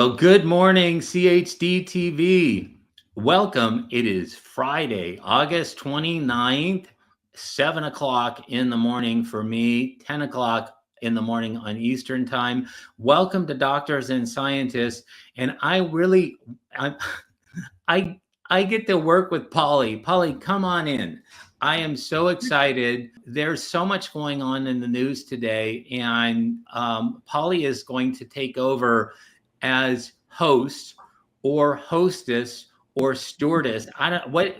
Well, good morning, CHD TV. Welcome. It is Friday, August 29th, 7 o'clock in the morning for me, 10 o'clock in the morning on Eastern time. Welcome to Doctors and Scientists. And I get to work with Polly. Polly, come on in. I am so excited. There's so much going on in the news today, and Polly is going to take over as host or hostess or stewardess. I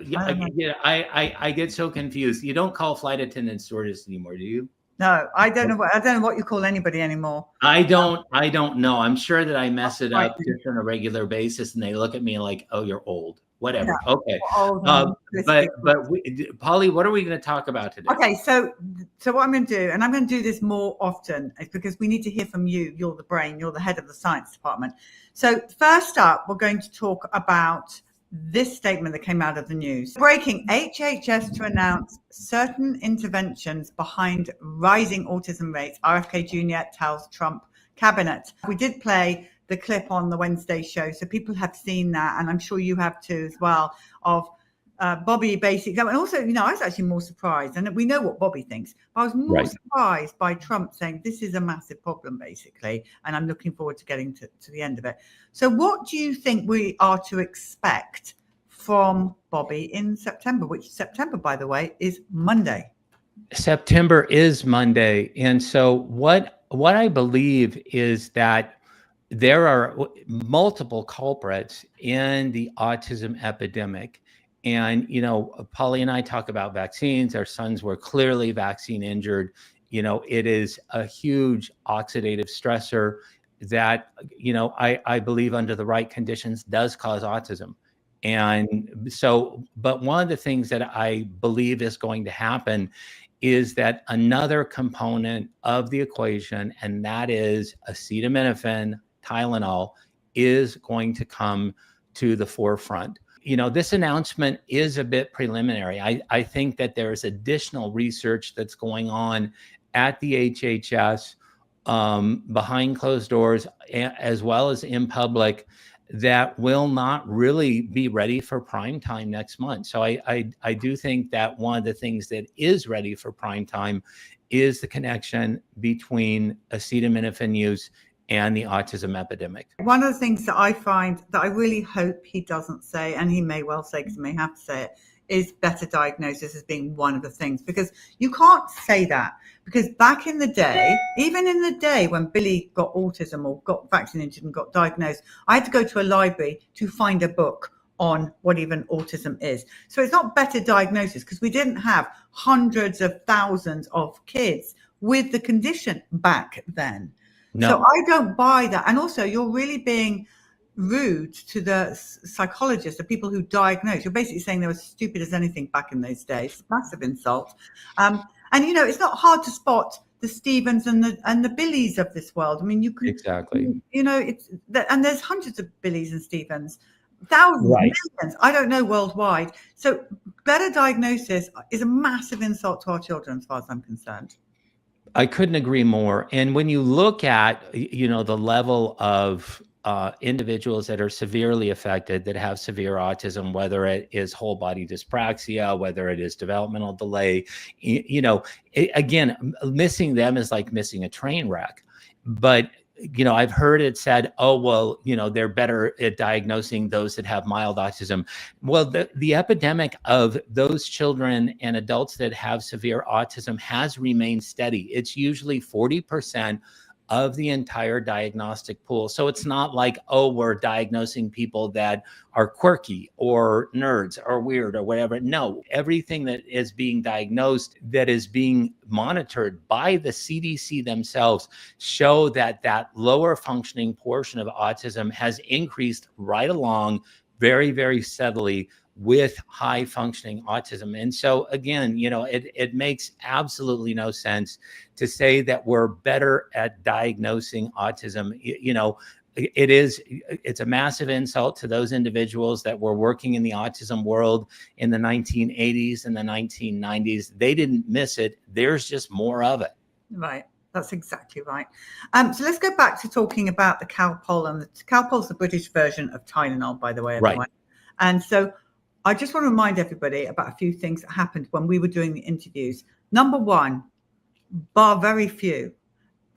get so confused. You don't call flight attendant stewardess anymore, do you? No, I don't know what you call anybody anymore. I don't know. I'm sure that I mess it up just on a regular basis, and they look at me like, "Oh, you're old." Whatever. Yeah. Okay. Polly, what are we going to talk about today? Okay, so what I'm going to do, and I'm going to do this more often, is because we need to hear from you. You're the brain. You're the head of the science department. So first up, we're going to talk about this statement that came out of the news. Breaking: HHS to announce certain interventions behind rising autism rates. RFK Jr. tells Trump cabinet. We did play the clip on the Wednesday show, so people have seen that, and I'm sure you have too as well, of Bobby basically. And also, I was actually more surprised, and we know what Bobby thinks, but I was more surprised by Trump saying this is a massive problem, basically, and I'm looking forward to getting to the end of it. So what do you think we are to expect from Bobby in September, which September, by the way, is Monday? September is Monday. And so what I believe is that there are multiple culprits in the autism epidemic. And, Polly and I talk about vaccines. Our sons were clearly vaccine injured. It is a huge oxidative stressor that, I believe under the right conditions does cause autism. And so, but one of the things that I believe is going to happen is that another component of the equation, and that is acetaminophen, Tylenol, is going to come to the forefront. This announcement is a bit preliminary. I think that there's additional research that's going on at the HHS behind closed doors, as well as in public, that will not really be ready for prime time next month. So I do think that one of the things that is ready for prime time is the connection between acetaminophen use and the autism epidemic. One of the things that I find that I really hope he doesn't say, and he may well say, because he may have to say it, is better diagnosis as being one of the things, because you can't say that, because back in the day, even in the day when Billy got autism or got vaccinated and got diagnosed, I had to go to a library to find a book on what even autism is. So it's not better diagnosis, because we didn't have hundreds of thousands of kids with the condition back then. No. So I don't buy that. And also, you're really being rude to the psychologists, the people who diagnose. You're basically saying they were stupid as anything back in those days. Massive insult. And it's not hard to spot the Stevens and the Billies of this world. I mean, you can exactly. And there's hundreds of Billies and Stevens, thousands, millions. I don't know worldwide. So better diagnosis is a massive insult to our children, as far as I'm concerned. I couldn't agree more. And when you look at, the level of individuals that are severely affected, that have severe autism, whether it is whole body dyspraxia, whether it is developmental delay, again, missing them is like missing a train wreck. But I've heard it said, oh, well, they're better at diagnosing those that have mild autism. Well, the epidemic of those children and adults that have severe autism has remained steady. It's usually 40% of the entire diagnostic pool. So it's not like, oh, we're diagnosing people that are quirky or nerds or weird or whatever. No, everything that is being diagnosed, that is being monitored by the CDC themselves, show that lower functioning portion of autism has increased right along very, very steadily with high functioning autism. And so again, it makes absolutely no sense to say that we're better at diagnosing autism. It's a massive insult to those individuals that were working in the autism world in the 1980s and the 1990s. They didn't miss it. There's just more of it. Right. That's exactly right. So let's go back to talking about the Calpol. And the Calpol's the British version of Tylenol, by the way, everyone. Right. And so I just want to remind everybody about a few things that happened when we were doing the interviews. Number one, bar very few,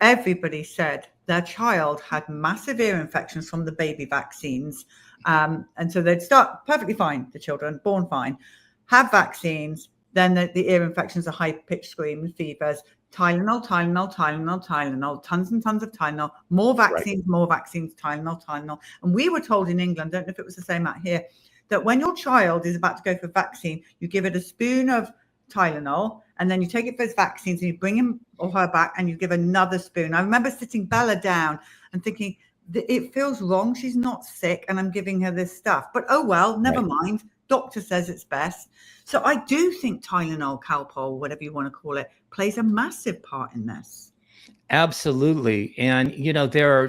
everybody said their child had massive ear infections from the baby vaccines. And so they'd start perfectly fine, the children, born fine, have vaccines, then the ear infections are high-pitched screams, fevers, Tylenol, tons and tons of Tylenol, more vaccines, Tylenol. And we were told in England, don't know if it was the same out here, that when your child is about to go for vaccine, you give it a spoon of Tylenol, and then you take it for his vaccines and you bring him or her back and you give another spoon. I remember sitting Bella down and thinking, it feels wrong. She's not sick and I'm giving her this stuff. But oh well, never mind. Doctor says it's best. So I do think Tylenol, Calpol, whatever you want to call it, plays a massive part in this. Absolutely. And, there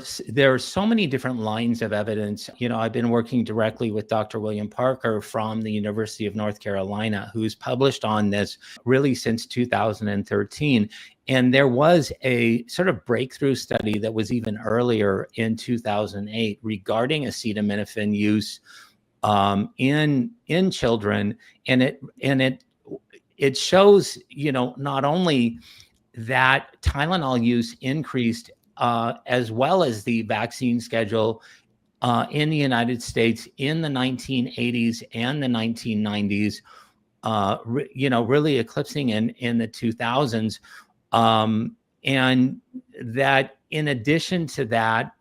are so many different lines of evidence. I've been working directly with Dr. William Parker from the University of North Carolina, who's published on this really since 2013. And there was a sort of breakthrough study that was even earlier in 2008 regarding acetaminophen use in children. And it shows, not only that Tylenol use increased as well as the vaccine schedule in the United States in the 1980s and the 1990s, really eclipsing in the 2000s. And that in addition to that,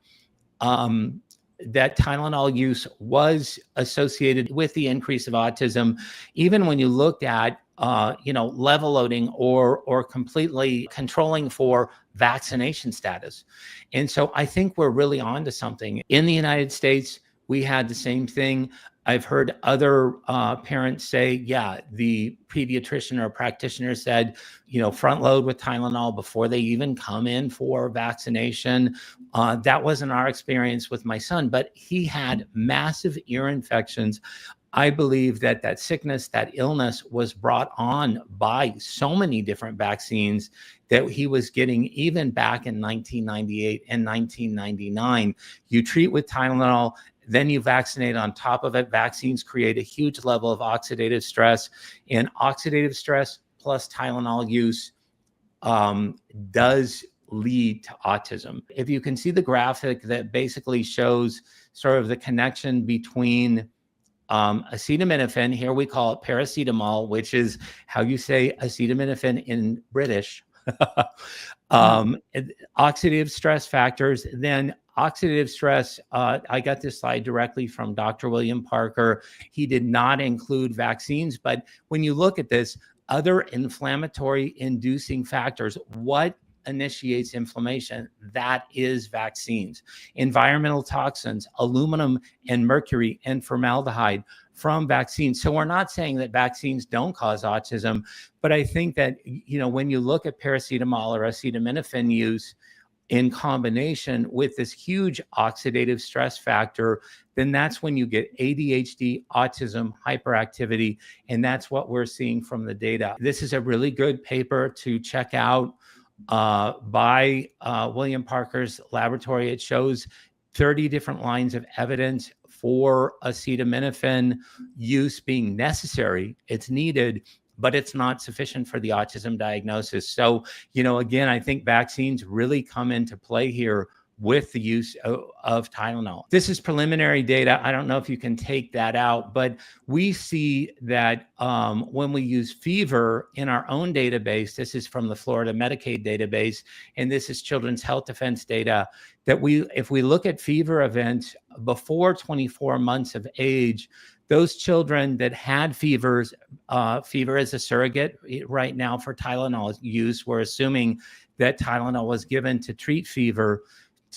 that Tylenol use was associated with the increase of autism, even when you looked at level loading or completely controlling for vaccination status. And so I think we're really on to something. In the United States, we had the same thing. I've heard other parents say, yeah, the pediatrician or practitioner said, front load with Tylenol before they even come in for vaccination. That wasn't our experience with my son, but he had massive ear infections. I believe that sickness, that illness was brought on by so many different vaccines that he was getting even back in 1998 and 1999. You treat with Tylenol, then you vaccinate on top of it. Vaccines create a huge level of oxidative stress, and oxidative stress plus Tylenol use does lead to autism. If you can see the graphic that basically shows sort of the connection between acetaminophen, here we call it paracetamol, which is how you say acetaminophen in British. Oxidative stress factors, then oxidative stress. I got this slide directly from Dr. William Parker. He did not include vaccines, but when you look at this, other inflammatory inducing factors, what initiates inflammation? That is vaccines. Environmental toxins, aluminum and mercury and formaldehyde from vaccines. So we're not saying that vaccines don't cause autism, but I think that, when you look at paracetamol or acetaminophen use in combination with this huge oxidative stress factor, then that's when you get ADHD, autism, hyperactivity, and that's what we're seeing from the data. This is a really good paper to check out by William Parker's laboratory. It shows 30 different lines of evidence for acetaminophen use being necessary. It's needed, but it's not sufficient for the autism diagnosis. So, again, I think vaccines really come into play here with the use of Tylenol. This is preliminary data. I don't know if you can take that out, but we see that when we use fever in our own database, this is from the Florida Medicaid database, and this is Children's Health Defense data, that if we look at fever events before 24 months of age, those children that had fever is a surrogate right now for Tylenol use. We're assuming that Tylenol was given to treat fever.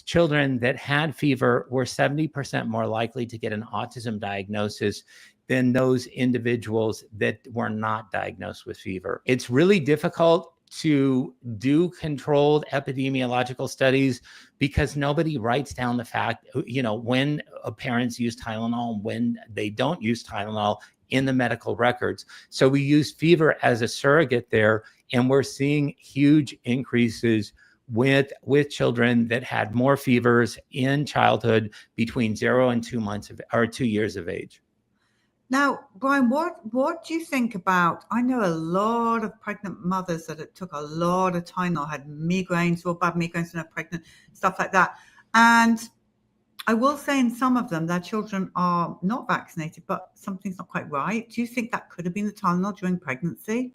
Children that had fever were 70% more likely to get an autism diagnosis than those individuals that were not diagnosed with fever. It's really difficult to do controlled epidemiological studies because nobody writes down the fact, when parents use Tylenol, when they don't use Tylenol in the medical records. So we use fever as a surrogate there, and we're seeing huge increases with children that had more fevers in childhood between 0 and 2 months or 2 years of age. Now, Brian, what do you think about, I know a lot of pregnant mothers that it took a lot of Tylenol, had migraines or bad migraines when they're pregnant, stuff like that. And I will say in some of them, their children are not vaccinated, but something's not quite right. Do you think that could have been the Tylenol during pregnancy?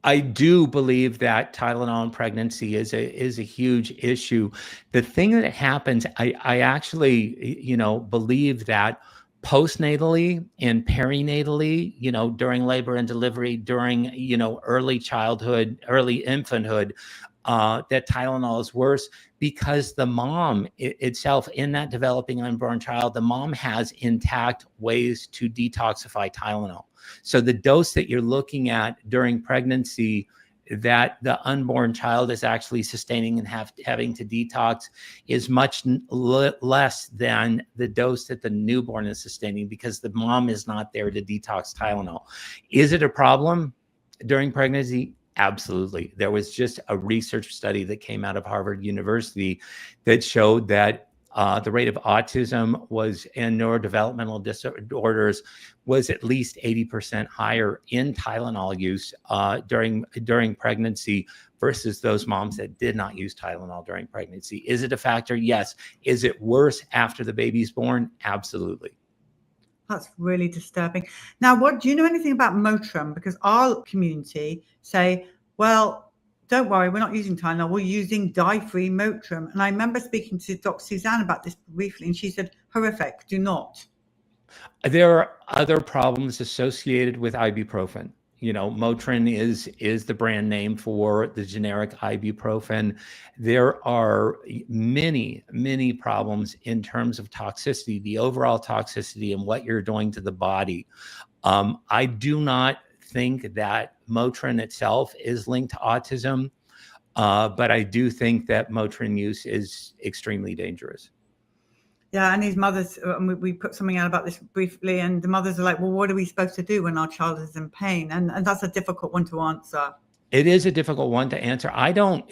I do believe that Tylenol in pregnancy is a huge issue. The thing that happens, I actually, believe that postnatally and perinatally, during labor and delivery, during, early childhood, early infanthood, that Tylenol is worse because the mom itself, in that developing unborn child, the mom has intact ways to detoxify Tylenol. So the dose that you're looking at during pregnancy that the unborn child is actually sustaining and having to detox is much less than the dose that the newborn is sustaining because the mom is not there to detox Tylenol. Is it a problem during pregnancy? Absolutely. There was just a research study that came out of Harvard University that showed that the rate of autism and neurodevelopmental disorders was at least 80% higher in Tylenol use during pregnancy versus those moms that did not use Tylenol during pregnancy. Is it a factor? Yes. Is it worse after the baby's born? Absolutely. That's really disturbing. Now, do you know anything about Motrin? Because our community say, well, don't worry, we're not using Tylenol, we're using dye-free Motrin. And I remember speaking to Dr. Suzanne about this briefly, and she said, horrific, do not. There are other problems associated with ibuprofen. Motrin is the brand name for the generic ibuprofen. There are many, many problems in terms of toxicity, the overall toxicity and what you're doing to the body. I do not think that Motrin itself is linked to autism, but I do think that Motrin use is extremely dangerous. Yeah, and these mothers, we put something out about this briefly, and the mothers are like, well, what are we supposed to do when our child is in pain? And that's a difficult one to answer. It is a difficult one to answer. I don't,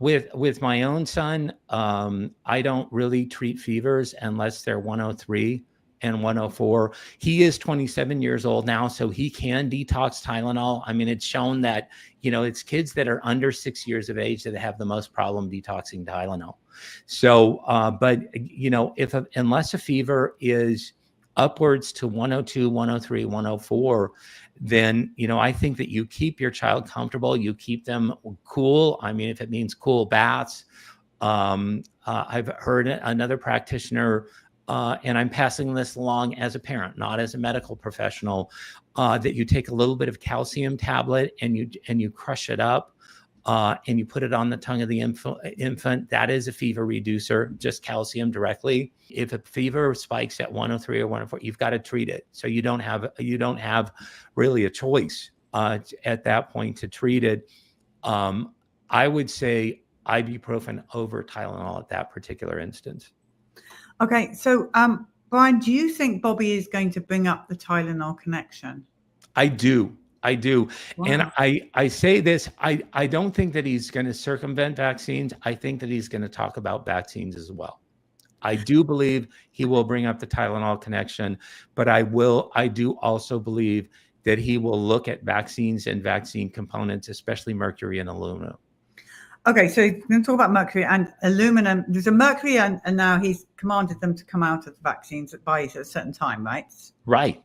with my own son, I don't really treat fevers unless they're 103 and 104. He is 27 years old now, so he can detox Tylenol. I mean, it's shown that, it's kids that are under 6 years of age that have the most problem detoxing Tylenol. So, but, unless a fever is upwards to 102, 103, 104, then, I think that you keep your child comfortable, you keep them cool. I mean, if it means cool baths, I've heard another practitioner, and I'm passing this along as a parent, not as a medical professional, that you take a little bit of calcium tablet and you crush it up, and you put it on the tongue of the infant. That is a fever reducer, just calcium directly. If a fever spikes at 103 or 104, you've got to treat it. So you don't have really a choice at that point to treat it. I would say ibuprofen over Tylenol at that particular instance. Okay, so Brian, do you think Bobby is going to bring up the Tylenol connection? I do. Wow. And I say this, I don't think that he's going to circumvent vaccines. I think that he's going to talk about vaccines as well. I do believe he will bring up the Tylenol connection, but I do also believe that he will look at vaccines and vaccine components, especially mercury and aluminum. Okay, so we're going to talk about mercury and aluminum. There's a mercury, and now he's commanded them to come out of the vaccines by a certain time, right? Right.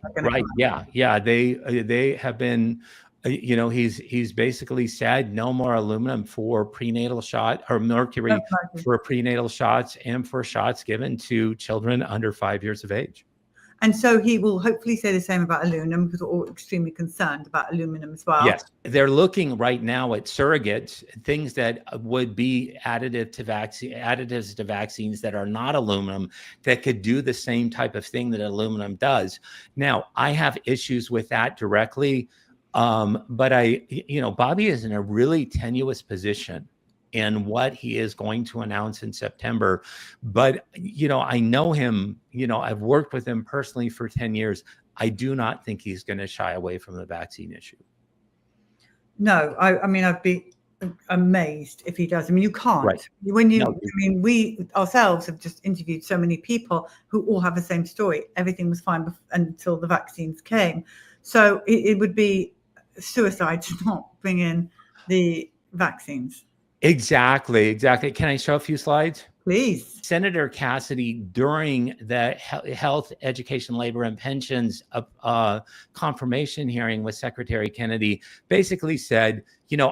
Yeah. They have been, he's basically said no more aluminum for prenatal shot or mercury for prenatal shots and for shots given to children under 5 years of age. And so he will hopefully say the same about aluminum, because we're all extremely concerned about aluminum as well. Yes, they're looking right now at surrogates, things that would be additives to vaccines that are not aluminum, that could do the same type of thing that aluminum does. Now, I have issues with that directly, but Bobby is in a really tenuous position in what he is going to announce in September. But, I know him, I've worked with him personally for 10 years. I do not think he's going to shy away from the vaccine issue. No, I mean, amazed if he does. I mean, you can't. Right. When you, No. I mean, we ourselves have just interviewed so many people who all have the same story. Everything was fine until the vaccines came. So it would be suicide to not bring in the vaccines. Exactly. Can I show a few slides? Please. Senator Cassidy, during the Health, Education, Labor, and Pensions confirmation hearing with Secretary Kennedy, basically said,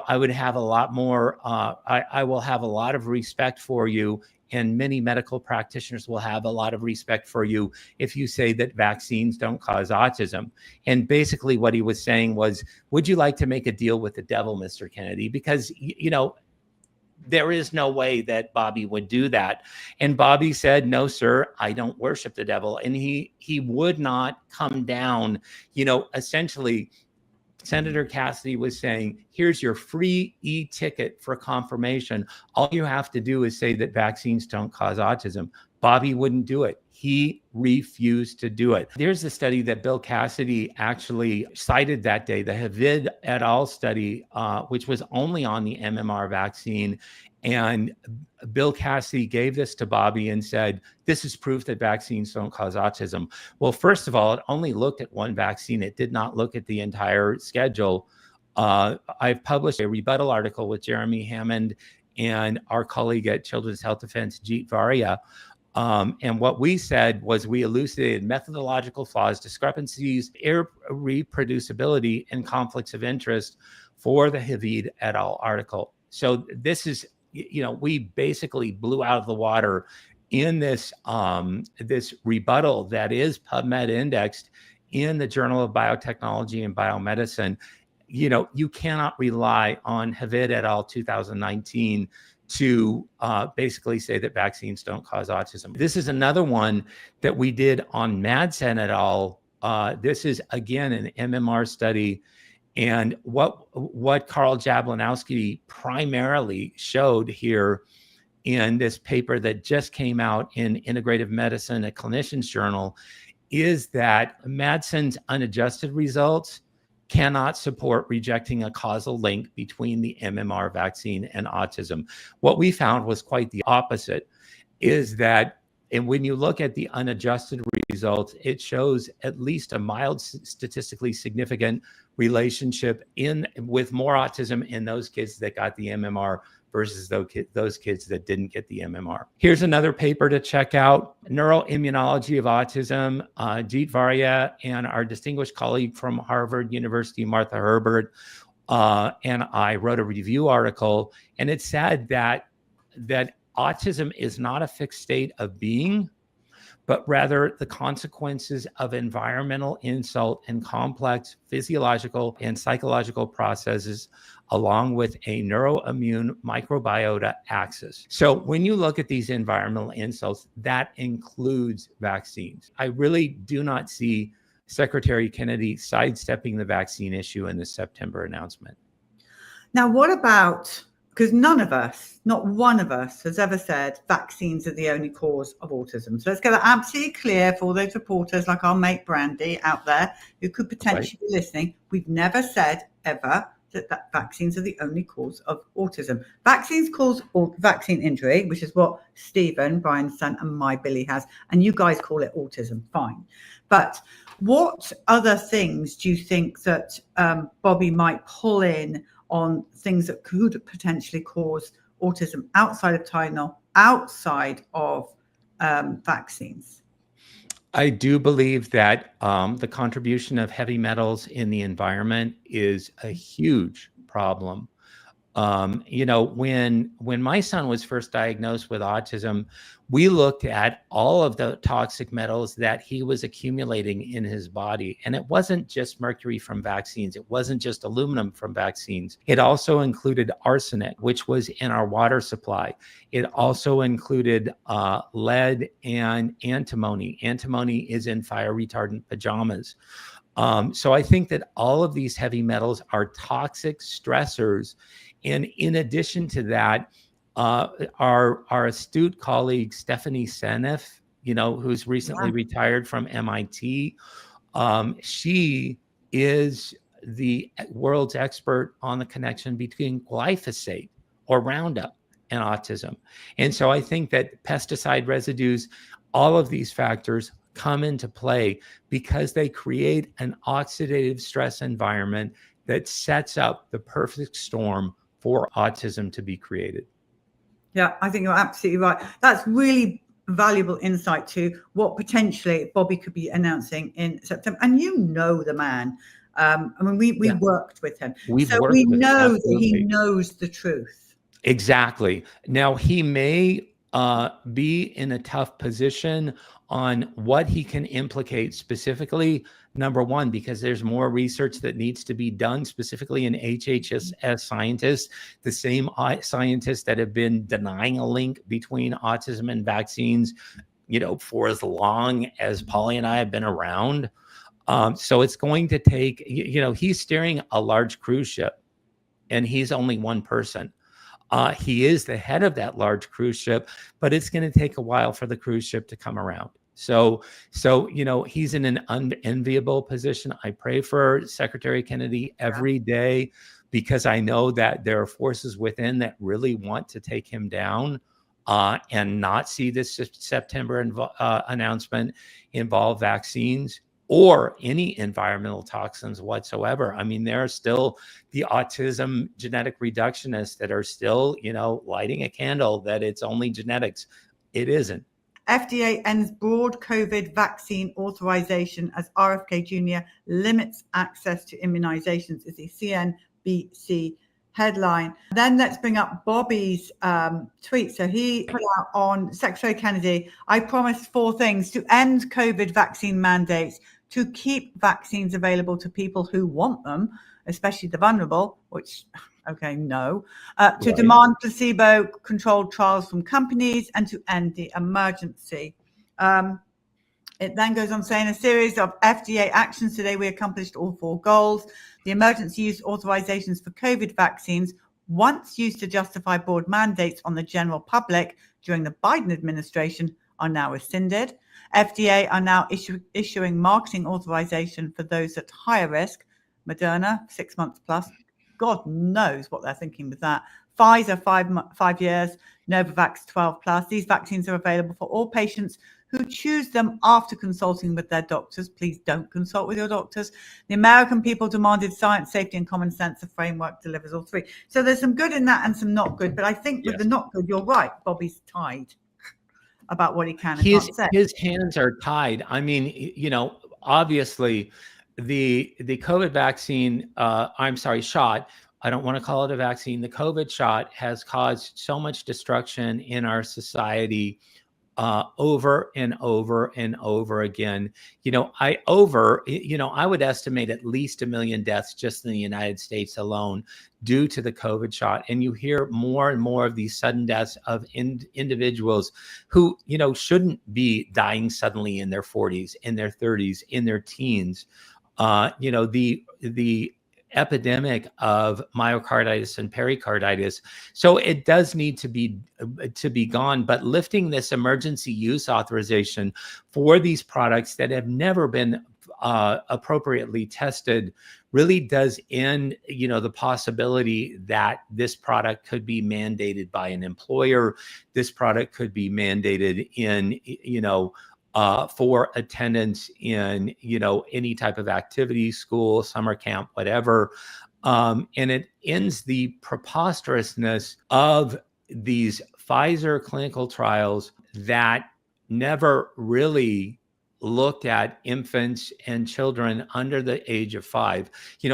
I would have a lot more, I will have a lot of respect for you, and many medical practitioners will have a lot of respect for you if you say that vaccines don't cause autism. And basically what he was saying was, would you like to make a deal with the devil, Mr. Kennedy? Because, there is no way that Bobby would do that. And Bobby said, no, sir, I don't worship the devil. And he would not come down. Essentially, Senator Cassidy was saying, here's your free e-ticket for confirmation. All you have to do is say that vaccines don't cause autism. Bobby wouldn't do it. He refused to do it. There's a study that Bill Cassidy actually cited that day, the Havid et al. Study, which was only on the MMR vaccine. And Bill Cassidy gave this to Bobby and said, this is proof that vaccines don't cause autism. Well, first of all, it only looked at one vaccine. It did not look at the entire schedule. I've published a rebuttal article with Jeremy Hammond and our colleague at Children's Health Defense, Jeet Varia. And what we said was we elucidated methodological flaws, discrepancies, irreproducibility, and conflicts of interest for the Havid et al. Article. So this is, we basically blew out of the water in this this rebuttal that is PubMed indexed in the Journal of Biotechnology and Biomedicine. You cannot rely on Havid et al. 2019 to basically say that vaccines don't cause autism. This is another one that we did on Madsen et al. This is, again, an MMR study. And what Karl Jablinowski primarily showed here in this paper that just came out in Integrative Medicine, a clinician's journal, is that Madsen's unadjusted results cannot support rejecting a causal link between the MMR vaccine and autism. What we found was quite the opposite, is that and when you look at the unadjusted results, it shows at least a mild statistically significant relationship with more autism in those kids that got the MMR versus those kids that didn't get the MMR. Here's another paper to check out, Neuroimmunology of Autism, Jeet Varia and our distinguished colleague from Harvard University, Martha Herbert, and I wrote a review article, and it said that autism is not a fixed state of being, but rather the consequences of environmental insult and complex physiological and psychological processes, along with a neuroimmune microbiota axis. So when you look at these environmental insults, that includes vaccines. I really do not see Secretary Kennedy sidestepping the vaccine issue in the September announcement. Now, what about, because none of us, not one of us, has ever said vaccines are the only cause of autism. So let's get that absolutely clear for all those reporters like our mate Brandy out there who could potentially be listening. We've never said ever that vaccines are the only cause of autism. Vaccines cause vaccine injury, which is what Stephen, Brian's son, and my Billy has, and you guys call it autism, fine. But what other things do you think that Bobby might pull in on things that could potentially cause autism outside of Tylenol, outside of vaccines? I do believe that the contribution of heavy metals in the environment is a huge problem. When my son was first diagnosed with autism, we looked at all of the toxic metals that he was accumulating in his body. And it wasn't just mercury from vaccines. It wasn't just aluminum from vaccines. It also included arsenic, which was in our water supply. It also included lead and antimony. Antimony is in fire retardant pajamas. So I think that all of these heavy metals are toxic stressors. And in addition to that, our astute colleague, Stephanie Seneff, who's recently retired from MIT, she is the world's expert on the connection between glyphosate or Roundup and autism. And so I think that pesticide residues, all of these factors come into play because they create an oxidative stress environment that sets up the perfect storm for autism to be created. Yeah, I think you're absolutely right. That's really valuable insight to what potentially Bobby could be announcing in September. And you know the man. I mean, we worked with him. We've so worked we with him, know that he absolutely. knows the truth. Exactly. Now, he may be in a tough position on what he can implicate specifically. Number one, because there's more research that needs to be done, specifically in HHS scientists, the same scientists that have been denying a link between autism and vaccines, for as long as Polly and I have been around. So it's going to take, he's steering a large cruise ship, and he's only one person. He is the head of that large cruise ship, but it's going to take a while for the cruise ship to come around. So he's in an unenviable position. I pray for Secretary Kennedy every day, because I know that there are forces within that really want to take him down and not see this September announcement involve vaccines or any environmental toxins whatsoever. I mean, there are still the autism genetic reductionists that are still, lighting a candle that it's only genetics. It isn't. FDA ends broad COVID vaccine authorization as RFK Jr. limits access to immunizations, is the CNBC headline. Then let's bring up Bobby's tweet. So he put out on Secretary Kennedy, I promised 4 things: to end COVID vaccine mandates, to keep vaccines available to people who want them, especially the vulnerable, which, okay, no, to demand placebo-controlled trials from companies, and to end the emergency. It then goes on saying, a series of FDA actions today, we accomplished all 4 goals. The emergency use authorizations for COVID vaccines, once used to justify broad mandates on the general public during the Biden administration, are now rescinded. FDA are now issuing marketing authorization for those at higher risk. Moderna, 6 months plus. God knows what they're thinking with that. Pfizer, 5 years. Novavax, 12 plus. These vaccines are available for all patients who choose them after consulting with their doctors. Please don't consult with your doctors. The American people demanded science, safety, and common sense. The framework delivers all 3. So there's some good in that and some not good. But I think with the not good, you're right. Bobby's tied about what he can and can't say. His hands are tied. I mean, obviously the COVID vaccine, shot, I don't want to call it a vaccine. The COVID shot has caused so much destruction in our society over and over and over again. I would estimate at least 1 million deaths just in the United States alone due to the COVID shot. And you hear more and more of these sudden deaths of individuals who, shouldn't be dying suddenly in their 40s, in their 30s, in their teens. The epidemic of myocarditis and pericarditis. So it does need to be gone, but lifting this emergency use authorization for these products that have never been appropriately tested really does end, the possibility that this product could be mandated by an employer. This product could be mandated in, for attendance in, any type of activity, school, summer camp, whatever. And it ends the preposterousness of these Pfizer clinical trials that never really looked at infants and children under the age of 5.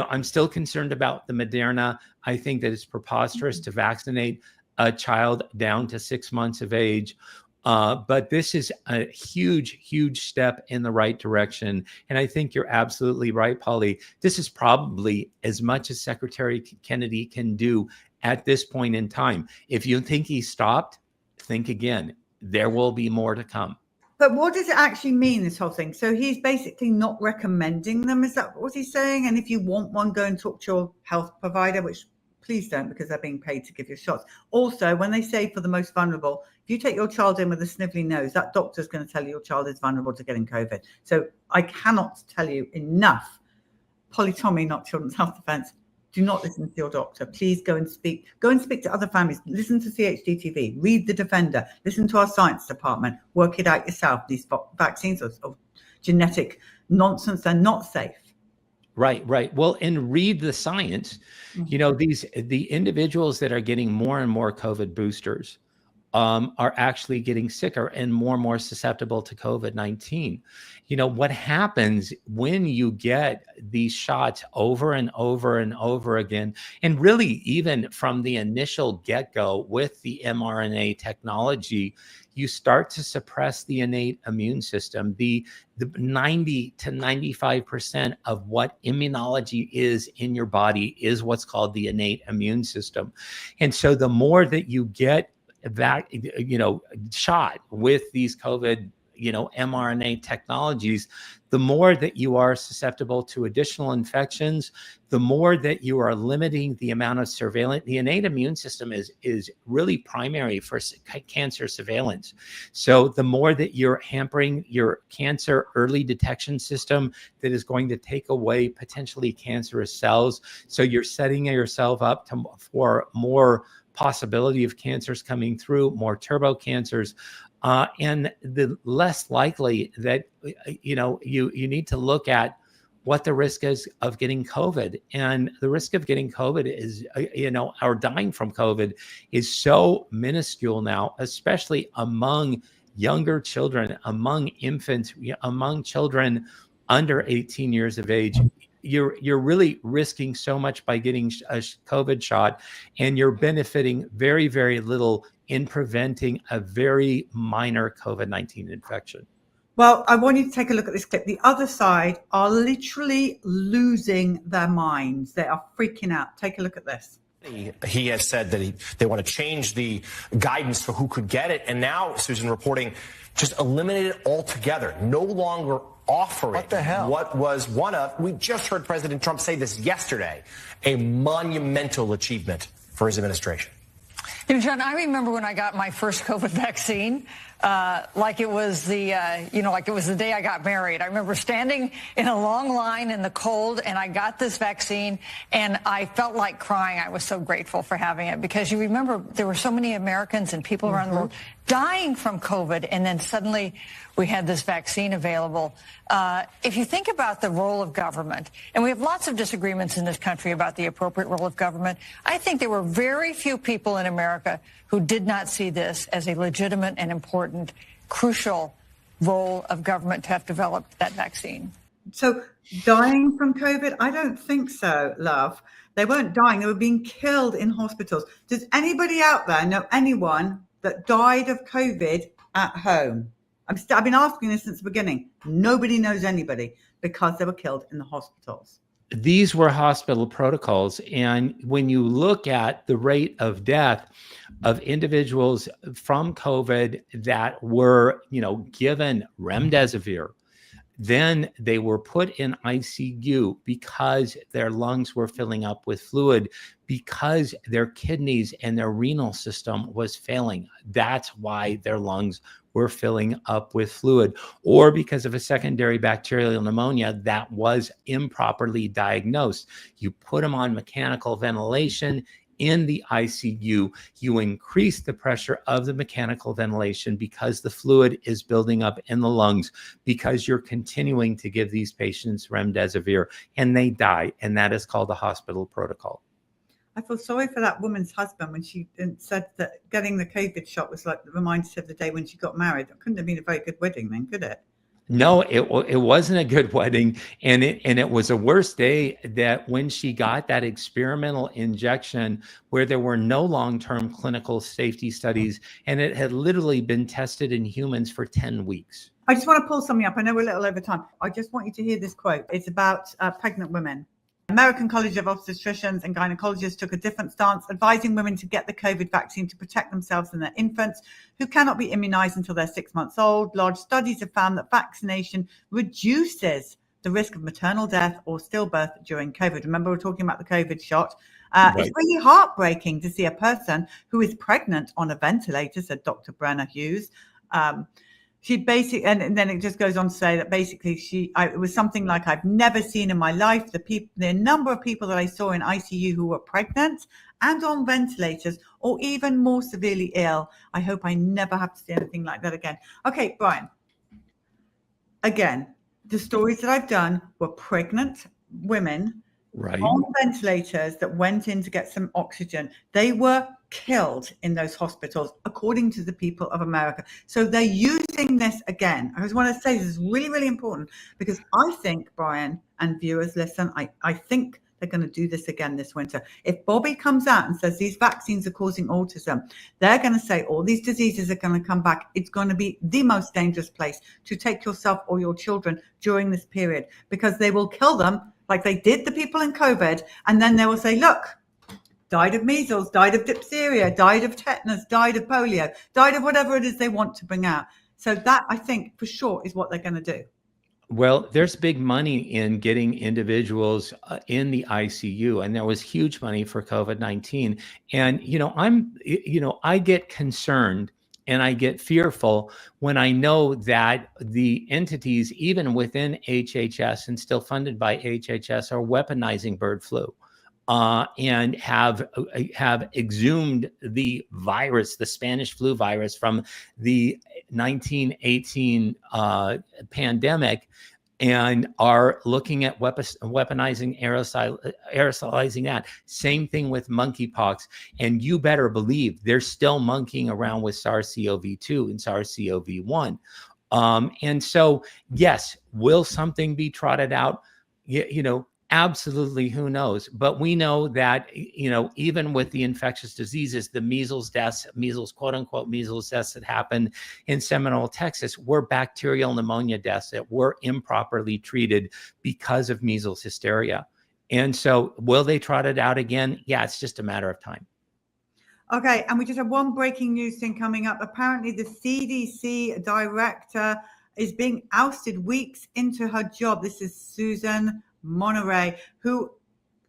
I'm still concerned about the Moderna. I think that it's preposterous to vaccinate a child down to 6 months of age. But this is a huge, huge step in the right direction. And I think you're absolutely right, Polly. This is probably as much as Secretary Kennedy can do at this point in time. If you think he stopped, think again. There will be more to come. But what does it actually mean, this whole thing? So he's basically not recommending them. Is that what he's saying? And if you want one, go and talk to your health provider, which please don't, because they're being paid to give you shots. Also, when they say for the most vulnerable, if you take your child in with a snivelly nose, that doctor's going to tell you your child is vulnerable to getting COVID. So I cannot tell you enough Polly Tommey, not Children's Health Defence. Do not listen to your doctor. Please go and speak to other families. Listen to CHDTV. Read The Defender. Listen to our science department. Work it out yourself. These vaccines are genetic nonsense. They're not safe. Right. Well, and read the science. You know, the individuals that are getting more and more COVID boosters are actually getting sicker and more susceptible to COVID-19. You know, what happens when you get these shots over and over and over again, and really even from the initial get-go with the mRNA technology, you start to suppress the innate immune system. The 90 to 95% of what immunology is in your body is what's called the innate immune system. And so the more that you get that, shot with these COVID, mRNA technologies, the more that you are susceptible to additional infections, the more that you are limiting the amount of surveillance. The innate immune system is really primary for cancer surveillance. So the more that you're hampering your cancer early detection system, that is going to take away potentially cancerous cells. So you're setting yourself up for more possibility of cancers coming through, more turbo cancers, and the less likely that you need to look at what the risk is of getting COVID. And the risk of getting COVID is, or dying from COVID is so minuscule now, especially among younger children, among infants, among children under 18 years of age. You're really risking so much by getting a COVID shot, and you're benefiting very, very little in preventing a very minor COVID-19 infection. Well, I want you to take a look at this clip. The other side are literally losing their minds. They are freaking out. Take a look at this. He has said that they want to change the guidance for who could get it. And now, Susan, reporting just eliminate it altogether. No longer offering what the hell? What was one of, we just heard President Trump say this yesterday, a monumental achievement for his administration. John, I remember when I got my first COVID vaccine, like it was the day I got married. I remember standing in a long line in the cold, and I got this vaccine, and I felt like crying. I was so grateful for having it, because you remember there were so many Americans and people around the world dying from COVID, and then suddenly we had this vaccine available. If you think about the role of government, and we have lots of disagreements in this country about the appropriate role of government, I think there were very few people in America who did not see this as a legitimate and important, crucial role of government to have developed that vaccine. So dying from COVID? I don't think so, love. They weren't dying. They were being killed in hospitals. Does anybody out there know anyone that died of COVID at home? I've been asking this since the beginning. Nobody knows anybody, because they were killed in the hospitals. These were hospital protocols. And when you look at the rate of death of individuals from COVID that were, given remdesivir, then they were put in ICU because their lungs were filling up with fluid, because their kidneys and their renal system was failing. That's why their lungs were filling up with fluid, or because of a secondary bacterial pneumonia that was improperly diagnosed. You put them on mechanical ventilation in the ICU, you increase the pressure of the mechanical ventilation because the fluid is building up in the lungs, because you're continuing to give these patients remdesivir, and they die. And that is called the hospital protocol. I feel sorry for that woman's husband when she said that getting the COVID shot was like reminded her of the day when she got married. It couldn't have been a very good wedding then, could it? No, it wasn't a good wedding, and it was a worse day that when she got that experimental injection where there were no long-term clinical safety studies, and it had literally been tested in humans for 10 weeks. I just want to pull something up. I know we're a little over time. I just want you to hear this quote. It's about pregnant women. American College of Obstetricians and Gynecologists took a different stance, advising women to get the COVID vaccine to protect themselves and their infants, who cannot be immunized until they're 6 months old. Large studies have found that vaccination reduces the risk of maternal death or stillbirth during COVID. Remember, we're talking about the COVID shot. Right. It's really heartbreaking to see a person who is pregnant on a ventilator, said Dr. Brenner Hughes. She basically, and then it just goes on to say that basically it was something like, I've never seen in my life the number of people that I saw in ICU who were pregnant and on ventilators or even more severely ill. I hope I never have to see anything like that again. Okay, Brian. Again, the stories that I've done were pregnant women on ventilators that went in to get some oxygen. They were killed in those hospitals, according to the people of America. So they're using this again. I just want to say this is really, really important, because I think, Brian, and viewers, listen, I think they're going to do this again this winter. If Bobby comes out and says these vaccines are causing autism, they're going to say all these diseases are going to come back. It's going to be the most dangerous place to take yourself or your children during this period, because they will kill them like they did the people in COVID. And then they will say, look, died of measles, died of diphtheria, died of tetanus, died of polio, died of whatever it is they want to bring out. So that, I think, for sure, is what they're going to do. Well, there's big money in getting individuals in the ICU, and there was huge money for COVID-19. And, I get concerned and I get fearful when I know that the entities, even within HHS and still funded by HHS, are weaponizing bird flu. And have exhumed the virus, the Spanish flu virus from the 1918 pandemic, and are looking at weaponizing, aerosolizing that. Same thing with monkeypox. And you better believe they're still monkeying around with SARS-CoV-2 and SARS-CoV-1. And so, yes, will something be trotted out? Absolutely, who knows? But we know that, even with the infectious diseases, the measles deaths, quote unquote, measles deaths that happened in Seminole, Texas, were bacterial pneumonia deaths that were improperly treated because of measles hysteria. And so will they trot it out again? Yeah, it's just a matter of time. Okay, and we just have one breaking news thing coming up. Apparently the CDC director is being ousted weeks into her job. This is Susan Monterey, who,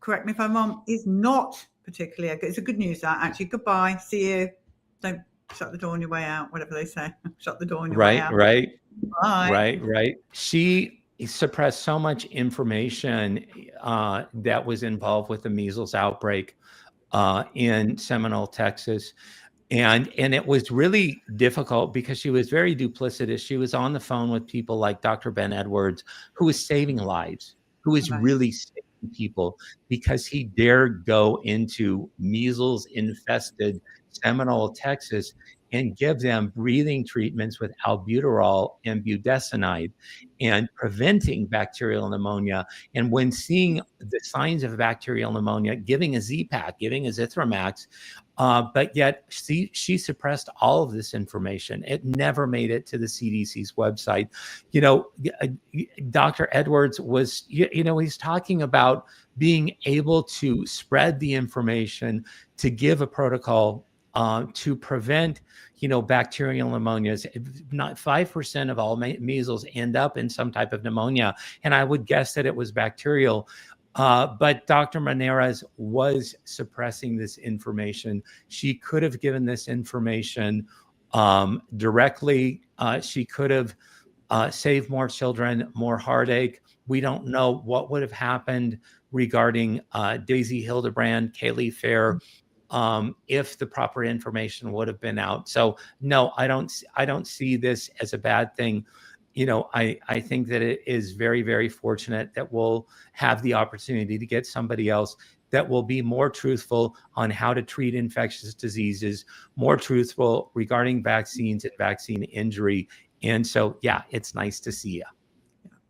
correct me if I'm wrong, is not particularly good. It's a good news, that actually. Goodbye. See you. Don't shut the door on your way out, whatever they say. Shut the door on your way out. Right. Bye. Right. She suppressed so much information that was involved with the measles outbreak in Seminole, Texas. And it was really difficult because she was very duplicitous. She was on the phone with people like Dr. Ben Edwards, who was saving lives, who is really saving people, because he dared go into measles-infested Seminole, Texas, and give them breathing treatments with albuterol and budesonide and preventing bacterial pneumonia. And when seeing the signs of bacterial pneumonia, giving a Z-Pak, giving a Zithromax, but yet she suppressed all of this information. It never made it to the CDC's website. Dr. Edwards was, he's talking about being able to spread the information, to give a protocol to prevent, bacterial pneumonias. Not 5% of all measles end up in some type of pneumonia. And I would guess that it was bacterial. But Dr. Monterey was suppressing this information. She could have given this information directly. She could have saved more children, more heartache. We don't know what would have happened regarding Daisy Hildebrand, Kaylee Fair, if the proper information would have been out. So no, I don't see this as a bad thing. I think that it is very, very fortunate that we'll have the opportunity to get somebody else that will be more truthful on how to treat infectious diseases, more truthful regarding vaccines and vaccine injury. And so, yeah, it's nice to see you.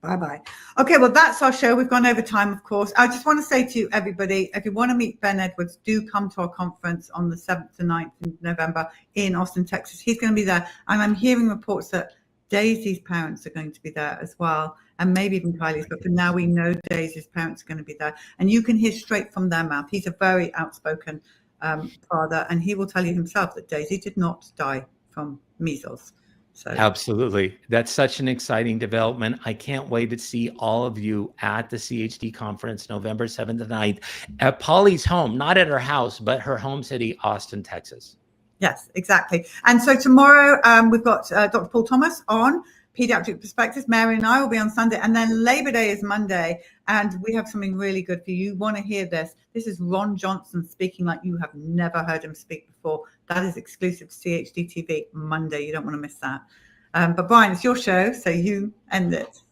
Bye-bye. Okay, well, that's our show. We've gone over time, of course. I just want to say to everybody, if you want to meet Ben Edwards, do come to our conference on the 7th to 9th of November in Austin, Texas. He's going to be there. And I'm hearing reports that Daisy's parents are going to be there as well, and maybe even Kylie's, but for now we know Daisy's parents are going to be there. And you can hear straight from their mouth. He's a very outspoken father, and he will tell you himself that Daisy did not die from measles. So. Absolutely. That's such an exciting development. I can't wait to see all of you at the CHD conference, November 7th and 9th, at Polly's home, not at her house, but her home city, Austin, Texas. Yes, exactly. And so tomorrow we've got Dr. Paul Thomas on Pediatric Perspectives. Mary and I will be on Sunday, and then Labor Day is Monday, and we have something really good for you. You want to hear this. This is Ron Johnson speaking like you have never heard him speak before. That is exclusive to CHD TV Monday. You don't want to miss that. But Brian, it's your show, so you end it.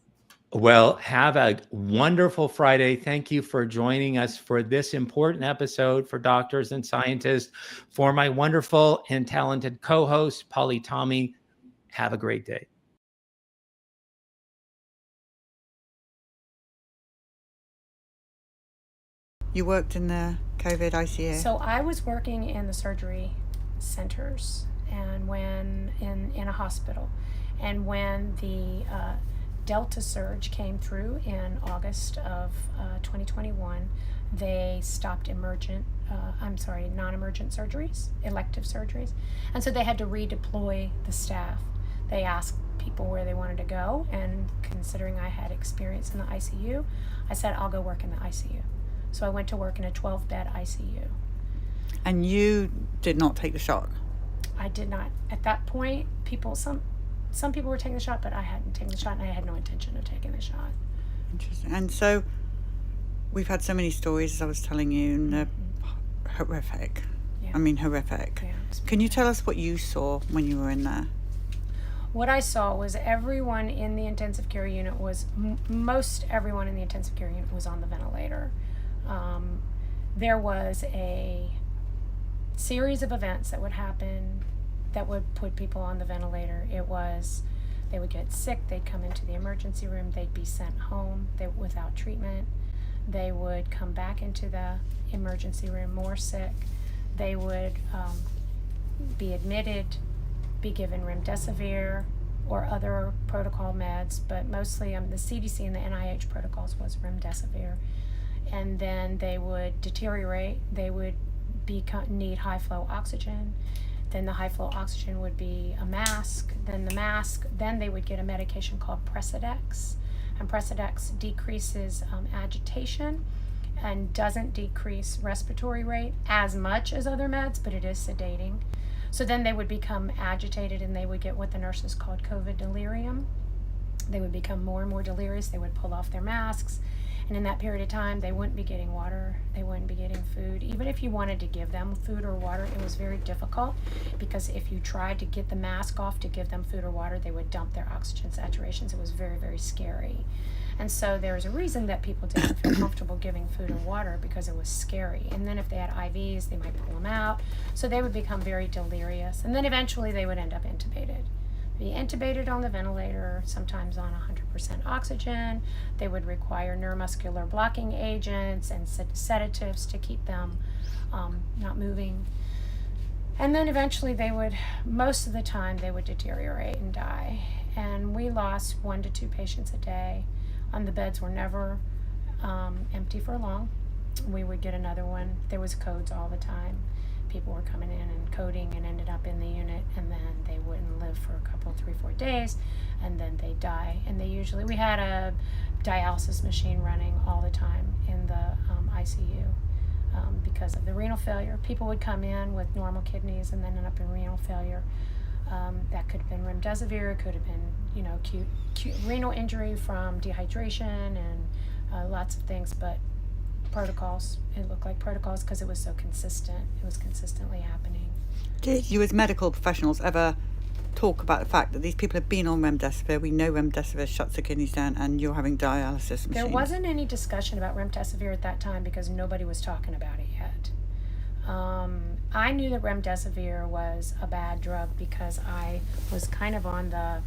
Well, have a wonderful Friday. Thank you for joining us for this important episode for doctors and scientists. For my wonderful and talented co-host, Polly Tommey, have a great day. You worked in the COVID ICU? So I was working in the surgery centers and when in a hospital. And when the Delta surge came through in August of 2021, they stopped non-emergent surgeries, elective surgeries. And so they had to redeploy the staff. They asked people where they wanted to go, and considering I had experience in the ICU, I said, I'll go work in the ICU. So I went to work in a 12-bed ICU. And you did not take the shot? I did not. At that point, some people were taking the shot, but I hadn't taken the shot, and I had no intention of taking the shot. Interesting. And so we've had so many stories, as I was telling you, and they're horrific. Yeah. I mean, horrific. Yeah, Can you tell us what you saw when you were in there? What I saw was everyone in the intensive care unit was, most everyone in the intensive care unit was on the ventilator. There was a series of events that would happen that would put people on the ventilator. It was, they would get sick, they'd come into the emergency room, they'd be sent home without treatment. They would come back into the emergency room more sick. They would be admitted, be given remdesivir or other protocol meds, but mostly the CDC and the NIH protocols was remdesivir. And then they would deteriorate, they would need high flow oxygen. Then the high flow oxygen would be a mask. Then they would get a medication called Precedex. And Precedex decreases agitation and doesn't decrease respiratory rate as much as other meds, but it is sedating. So then they would become agitated and they would get what the nurses called COVID delirium. They would become more and more delirious. They would pull off their masks. And in that period of time, they wouldn't be getting water, they wouldn't be getting food. Even if you wanted to give them food or water, it was very difficult, because if you tried to get the mask off to give them food or water, they would dump their oxygen saturations. It was very, very scary. And so there's a reason that people didn't feel comfortable giving food or water, because it was scary. And then if they had IVs, they might pull them out. So they would become very delirious. And then eventually they would end up intubated. Be intubated on the ventilator, sometimes on 100% oxygen. They would require neuromuscular blocking agents and sedatives to keep them not moving. And then eventually most of the time, they would deteriorate and die. And we lost 1 to 2 patients a day. And the beds were never empty for long. We would get another one. There was codes all the time. People were coming in and coding and ended up in the unit, and then they wouldn't live for a couple, 3-4 days, and then they die. And we had a dialysis machine running all the time in the ICU because of the renal failure. People would come in with normal kidneys and then end up in renal failure. That could have been remdesivir, it could have been, acute renal injury from dehydration and lots of things, but protocols. It looked like protocols because it was so consistent. It was consistently happening. Did you, as medical professionals, ever talk about the fact that these people have been on remdesivir? We know remdesivir shuts the kidneys down, and you're having dialysis machines. There wasn't any discussion about remdesivir at that time because nobody was talking about it yet. I knew that remdesivir was a bad drug because I was kind of on the.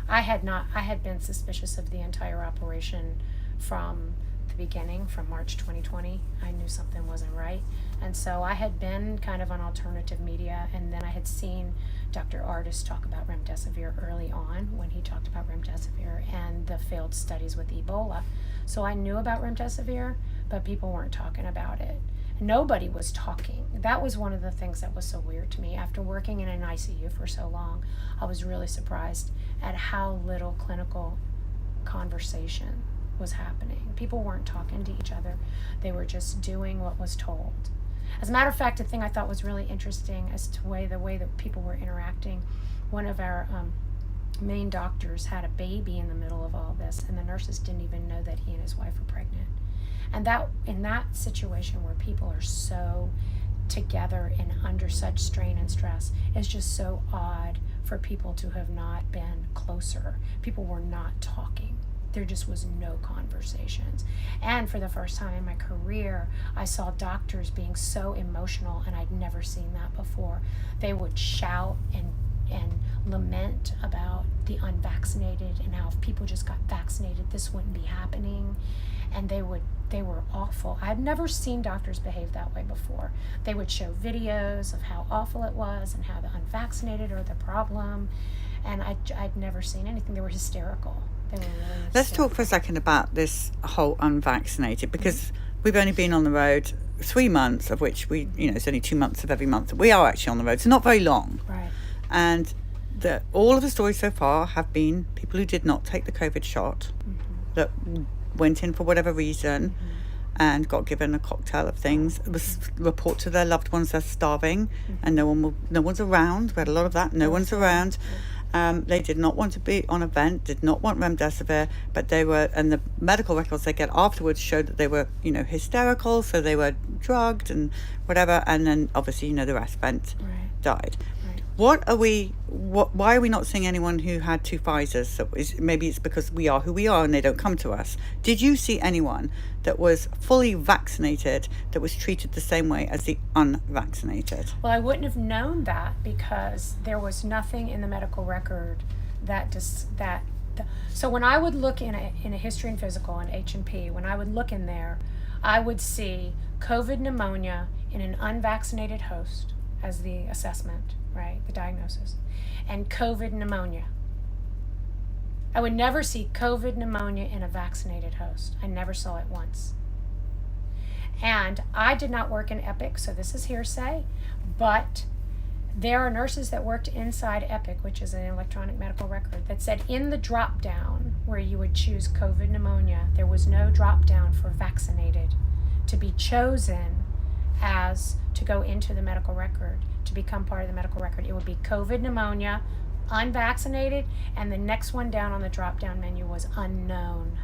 I had been suspicious of the entire operation from the beginning, from March 2020. I knew something wasn't right, and so I had been kind of on alternative media, and then I had seen Dr. Artis talk about remdesivir early on when he talked about remdesivir and the failed studies with Ebola. So I knew about remdesivir, but people weren't talking about it. Nobody was talking. That was one of the things that was so weird to me. After working in an ICU for so long, I was really surprised at how little clinical conversation was happening. People weren't talking to each other. They were just doing what was told. As a matter of fact, the thing I thought was really interesting as to the way that people were interacting, one of our main doctors had a baby in the middle of all this, and the nurses didn't even know that he and his wife were pregnant. And that, in that situation where people are so together and under such strain and stress, is just so odd for people to have not been closer. People were not talking. There just was no conversations. And for the first time in my career, I saw doctors being so emotional, and I'd never seen that before. They would shout and lament about the unvaccinated and how if people just got vaccinated, this wouldn't be happening. And they were awful. I've never seen doctors behave that way before. They would show videos of how awful it was and how the unvaccinated are the problem. And I'd never seen anything. They were hysterical. They were really hysterical. Let's talk for a second about this whole unvaccinated, because we've only been on the road 3 months, of which it's only 2 months of every month that we are actually on the road. So not very long. Right. And all of the stories so far have been people who did not take the COVID shot, that went in for whatever reason and got given a cocktail of things. It was report to their loved ones they're starving and no one's around. We had a lot of that. No one's around. They did not want to be on a vent, did not want remdesivir, but they were, and the medical records they get afterwards showed that they were, hysterical, so they were drugged and whatever, and then obviously, the rest died. Why are we not seeing anyone who had 2 Pfizers? So maybe it's because we are who we are and they don't come to us. Did you see anyone that was fully vaccinated that was treated the same way as the unvaccinated? Well, I wouldn't have known that because there was nothing in the medical record so when I would look in a history and physical and H&P, when I would look in there, I would see COVID pneumonia in an unvaccinated host as the assessment, right, the diagnosis, and COVID pneumonia. I would never see COVID pneumonia in a vaccinated host. I never saw it once. And I did not work in Epic, so this is hearsay, but there are nurses that worked inside Epic, which is an electronic medical record, that said in the drop down where you would choose COVID pneumonia, there was no drop down for vaccinated to be chosen as to go into the medical record, to become part of the medical record. It would be COVID pneumonia, unvaccinated, and the next one down on the drop-down menu was unknown.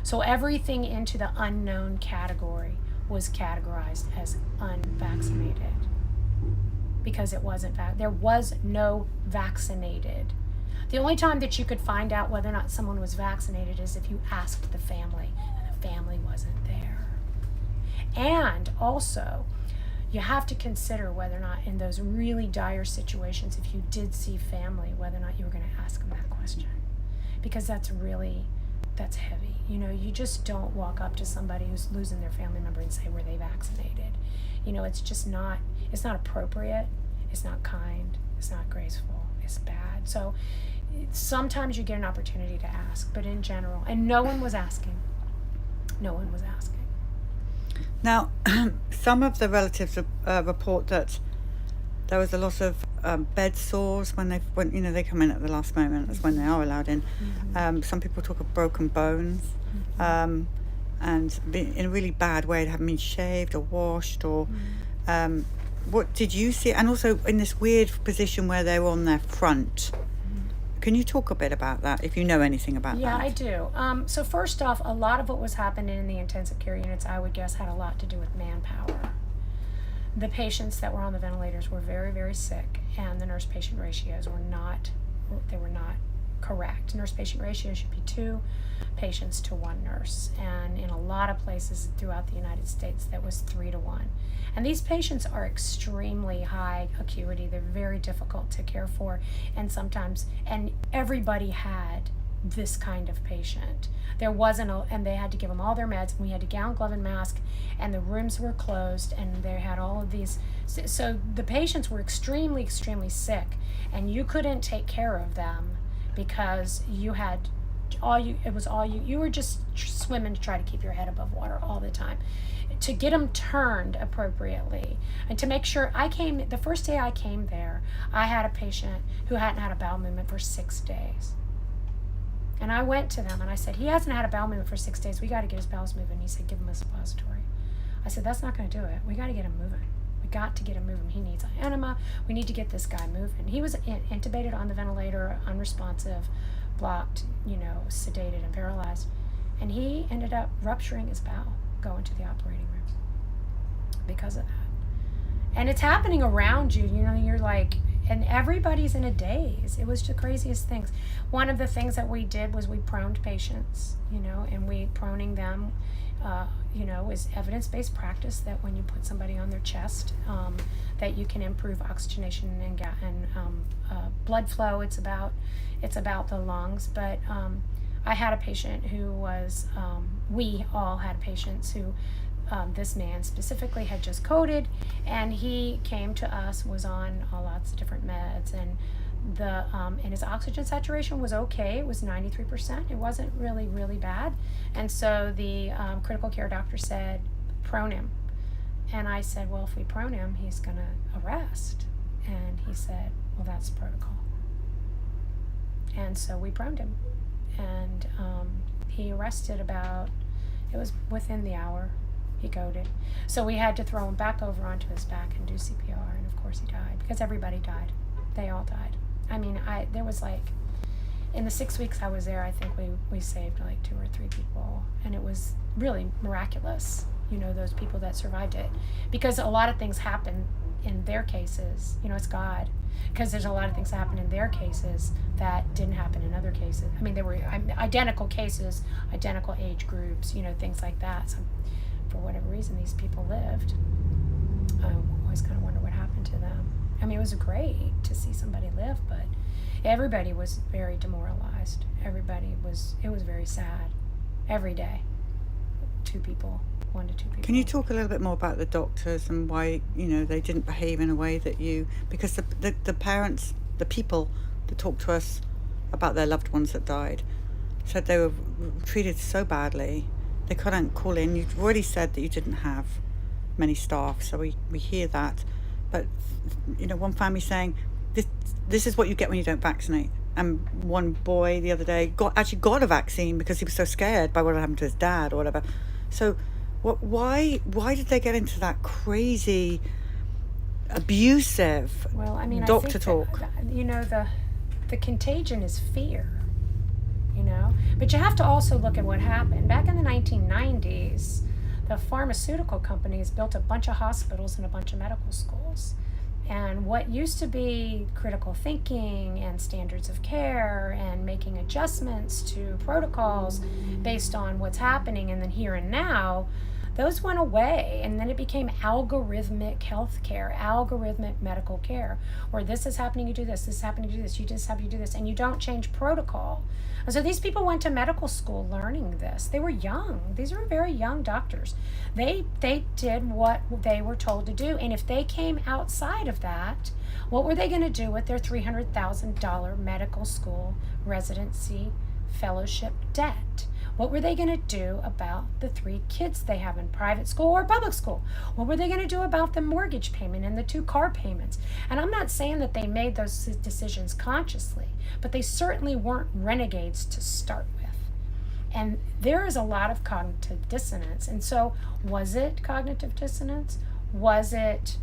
So everything into the unknown category was categorized as unvaccinated because it wasn't there was no vaccinated. The only time that you could find out whether or not someone was vaccinated is if you asked the family, and the family wasn't there. And also, you have to consider whether or not in those really dire situations, if you did see family, whether or not you were going to ask them that question. Because that's heavy. You just don't walk up to somebody who's losing their family member and say, were they vaccinated? It's just not, it's not appropriate, it's not kind, it's not graceful, it's bad. So sometimes you get an opportunity to ask, but in general, and no one was asking. No one was asking. Now, some of the relatives report that there was a lot of bed sores when they come in at the last moment. That's when they are allowed in. Some people talk of broken bones, and in a really bad way, they haven't been shaved or washed or. What did you see? And also in this weird position where they were on their front. Can you talk a bit about that, if you know anything about that? Yeah, I do. So first off, a lot of what was happening in the intensive care units, I would guess, had a lot to do with manpower. The patients that were on the ventilators were very, very sick, and the nurse-patient ratios were not correct. Nurse-patient ratio should be 2 patients to 1 nurse, and in a lot of places throughout the United States, that was 3 to 1. And these patients are extremely high acuity. They're very difficult to care for, and everybody had this kind of patient. There wasn't and they had to give them all their meds, and we had to gown, glove, and mask, and the rooms were closed, and they had all of these. So the patients were extremely, extremely sick, and you couldn't take care of them because you had you were just swimming to try to keep your head above water all the time. To get them turned appropriately, and to make sure the first day I came there, I had a patient who hadn't had a bowel movement for 6 days. And I went to them and I said, he hasn't had a bowel movement for 6 days. We got to get his bowels moving. He said, give him a suppository. I said, that's not going to do it. We got to get him moving. We got to get him moving. He needs an enema. We need to get this guy moving. He was intubated on the ventilator, unresponsive, blocked, sedated and paralyzed. And he ended up rupturing his bowel going to the operating room because of that. And it's happening around you. You're like, and everybody's in a daze. It was the craziest things. One of the things that we did was we proned patients, and we proning them, is evidence-based practice that when you put somebody on their chest, that you can improve oxygenation and blood flow. It's about the lungs. But I had a patient who was, we all had patients who, this man specifically had just coded, and he came to us, was on lots of different meds, and and his oxygen saturation was okay. It was 93%. It wasn't really, really bad. And so the critical care doctor said, prone him. And I said, well, if we prone him, he's going to arrest. And he said, well, that's protocol. And so we proned him. And he arrested it was within the hour. He coded. So we had to throw him back over onto his back and do CPR. And of course he died, because everybody died. They all died. I mean, there was in the 6 weeks I was there, I think we saved 2 or 3 people. And it was really miraculous, those people that survived it. Because a lot of things happen in their cases, it's God. Because there's a lot of things that happen in their cases that didn't happen in other cases. I mean, they were identical cases, identical age groups, things like that. So for whatever reason, these people lived. I always kind of wonder what happened to them. I mean, it was great to see somebody live, but everybody was very demoralized. It was very sad. Every day, 1 to 2 people. Can you talk a little bit more about the doctors and why, they didn't behave in a way that because the parents, the people that talked to us about their loved ones that died, said they were treated so badly. They couldn't call in. You've already said that you didn't have many staff, so we hear that. But, one family saying, this is what you get when you don't vaccinate. And one boy the other day got a vaccine because he was so scared by what had happened to his dad or whatever. So why did they get into that crazy, abusive doctor talk? The contagion is fear, But you have to also look at what happened. Back in the 1990s, the pharmaceutical companies built a bunch of hospitals and a bunch of medical schools. And what used to be critical thinking and standards of care and making adjustments to protocols based on what's happening and then here and now, those went away. And then it became algorithmic healthcare, algorithmic medical care, where this is happening, you do this is happening, you do this, you just have you do this, and you don't change protocol. And so these people went to medical school learning this. They were young. These were very young doctors. They did what they were told to do. And if they came outside of that, what were they going to do with their $300,000 medical school residency fellowship debt? What were they going to do about the 3 kids they have in private school or public school? What were they going to do about the mortgage payment and the 2 car payments? And I'm not saying that they made those decisions consciously, but they certainly weren't renegades to start with. And there is a lot of cognitive dissonance. And so was it cognitive dissonance? Was it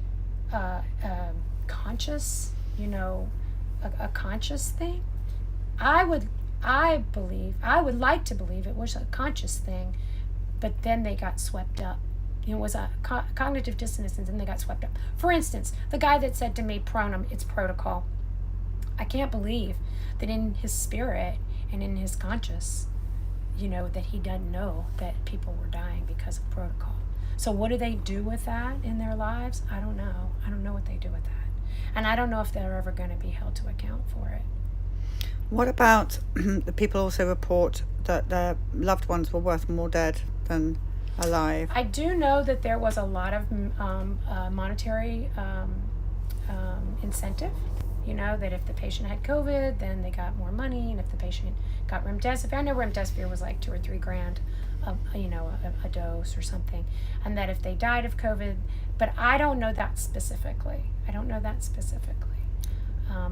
conscious, a conscious thing? I would like to believe it was a conscious thing, but then they got swept up. It was a cognitive dissonance, and then they got swept up. For instance, the guy that said to me, "Pronum, it's protocol." I can't believe that in his spirit and in his conscious, that he doesn't know that people were dying because of protocol. So what do they do with that in their lives? I don't know. I don't know what they do with that. And I don't know if they're ever going to be held to account for it. What about the people also report that their loved ones were worth more dead than alive? I do know that there was a lot of monetary incentive. That if the patient had COVID, then they got more money, and if the patient got remdesivir, I know remdesivir was like $2 or $3 grand, a dose or something, and that if they died of COVID, but I don't know that specifically.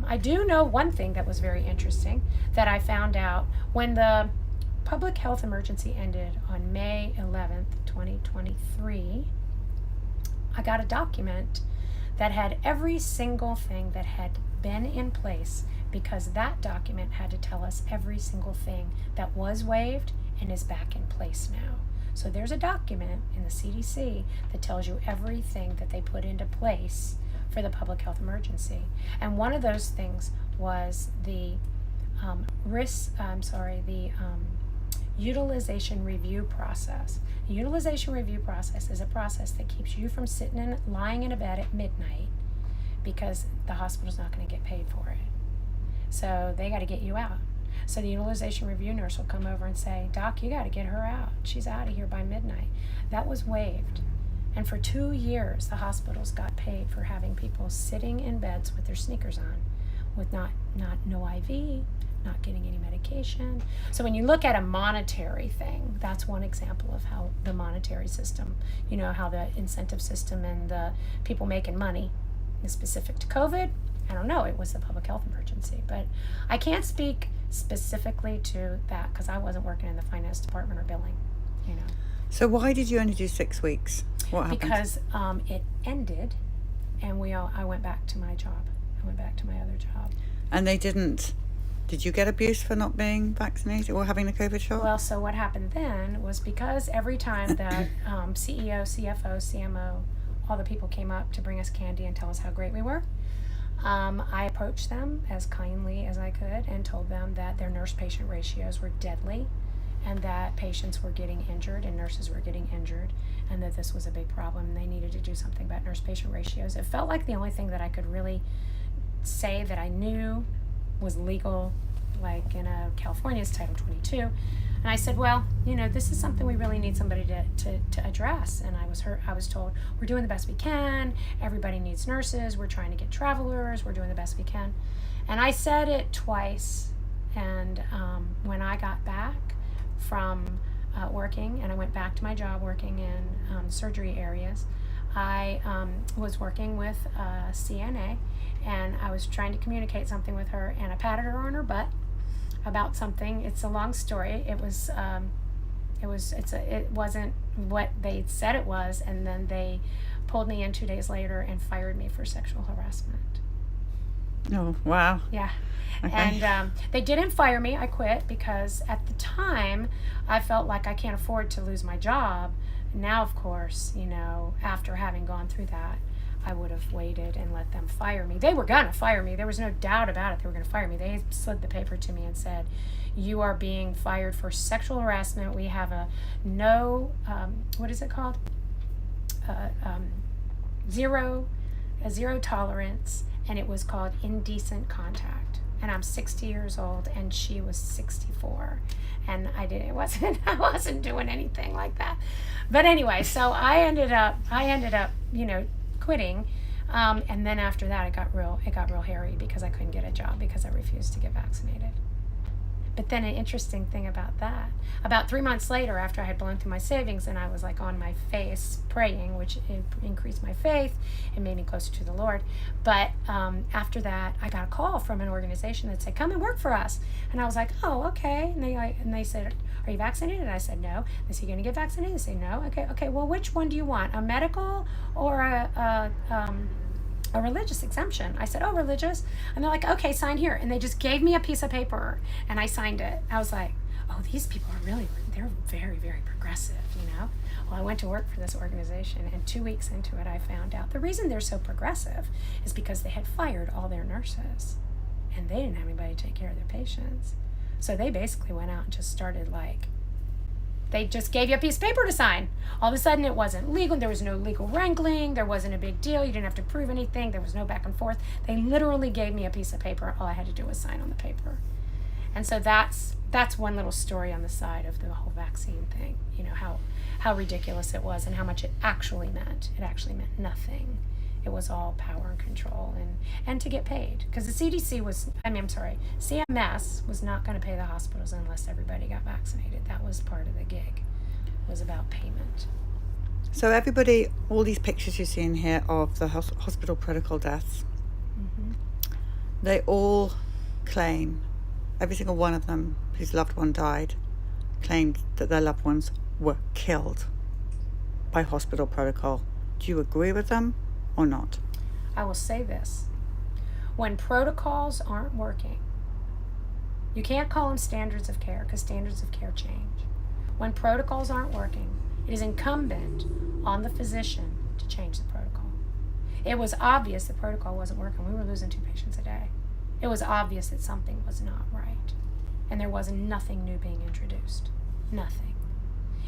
I do know one thing that was very interesting that I found out when the public health emergency ended on May 11th, 2023. I got a document that had every single thing that had been in place, because that document had to tell us every single thing that was waived and is back in place now. So there's a document in the CDC that tells you everything that they put into place for the public health emergency. And one of those things was the utilization review process. The utilization review process is a process that keeps you from lying in a bed at midnight because the hospital's not going to get paid for it. So they got to get you out. So the utilization review nurse will come over and say, Doc, you got to get her out. She's out of here by midnight. That was waived. And for 2 years, the hospitals got paid for having people sitting in beds with their sneakers on, with no IV, not getting any medication. So when you look at a monetary thing, that's one example of how the monetary system, how the incentive system and the people making money is specific to COVID. I don't know, it was a public health emergency, but I can't speak specifically to that because I wasn't working in the finance department or billing, So why did you only do 6 weeks? What happened? Because it ended, and I went back to my job. I went back to my other job. And they didn't. Did you get abuse for not being vaccinated or having the COVID shot? Well, so what happened then was, because every time that CEO, CFO, CMO, all the people came up to bring us candy and tell us how great we were, I approached them as kindly as I could and told them that their nurse-patient ratios were deadly, and that patients were getting injured and nurses were getting injured, and that this was a big problem and they needed to do something about nurse-patient ratios. It felt like the only thing that I could really say that I knew was legal, like in California's Title 22. And I said, well, this is something we really need somebody to address. And I was told, we're doing the best we can. Everybody needs nurses. We're trying to get travelers. We're doing the best we can. And I said it twice. And when I got back from working, and I went back to my job working in surgery areas, I was working with a CNA, and I was trying to communicate something with her, and I patted her on her butt about something. It's a long story. It wasn't what they said it was, and then they pulled me in 2 days later and fired me for sexual harassment. Oh, wow. Yeah. Okay. And they didn't fire me. I quit because at the time I felt like I can't afford to lose my job. Now, of course, after having gone through that, I would have waited and let them fire me. They were going to fire me. There was no doubt about it. They were going to fire me. They slid the paper to me and said, you are being fired for sexual harassment. We have a what is it called? Zero tolerance, and it was called indecent contact. And I'm 60 years old, and she was 64. And I wasn't doing anything like that. But anyway, so I ended up, quitting. And then after that, it got real hairy because I couldn't get a job because I refused to get vaccinated. But then an interesting thing about that, about 3 months later, after I had blown through my savings and I was like on my face praying, which increased my faith and made me closer to the Lord. But after that, I got a call from an organization that said, come and work for us. And I was like, oh, okay. And they said, are you vaccinated? And I said, no. They said, you're going to get vaccinated? I said, no. Okay, well, which one do you want? A medical or a religious exemption? I said, oh, religious. And they're like, okay, sign here. And they just gave me a piece of paper and I signed it. I was like, oh, these people they're very, very progressive, Well, I went to work for this organization, and 2 weeks into it, I found out the reason they're so progressive is because they had fired all their nurses and they didn't have anybody to take care of their patients. So they basically went out and just started they just gave you a piece of paper to sign. All of a sudden, it wasn't legal. There was no legal wrangling. There wasn't a big deal. You didn't have to prove anything. There was no back and forth. They literally gave me a piece of paper. All I had to do was sign on the paper. And so that's one little story on the side of the whole vaccine thing. How ridiculous it was and how much it actually meant. It actually meant nothing. It was all power and control and to get paid. Because the CMS was not going to pay the hospitals unless everybody got vaccinated. That was part of the gig. It was about payment. So everybody, all these pictures you see in here of the hospital protocol deaths, they all claim, every single one of them whose loved one died, claimed that their loved ones were killed by hospital protocol Do you agree with them or not? I will say this. When protocols aren't working, you can't call them standards of care because standards of care change. When protocols aren't working, it is incumbent on the physician to change the protocol. It was obvious the protocol wasn't working. We were losing 2 patients a day. It was obvious that something was not right. And there was nothing new being introduced. Nothing.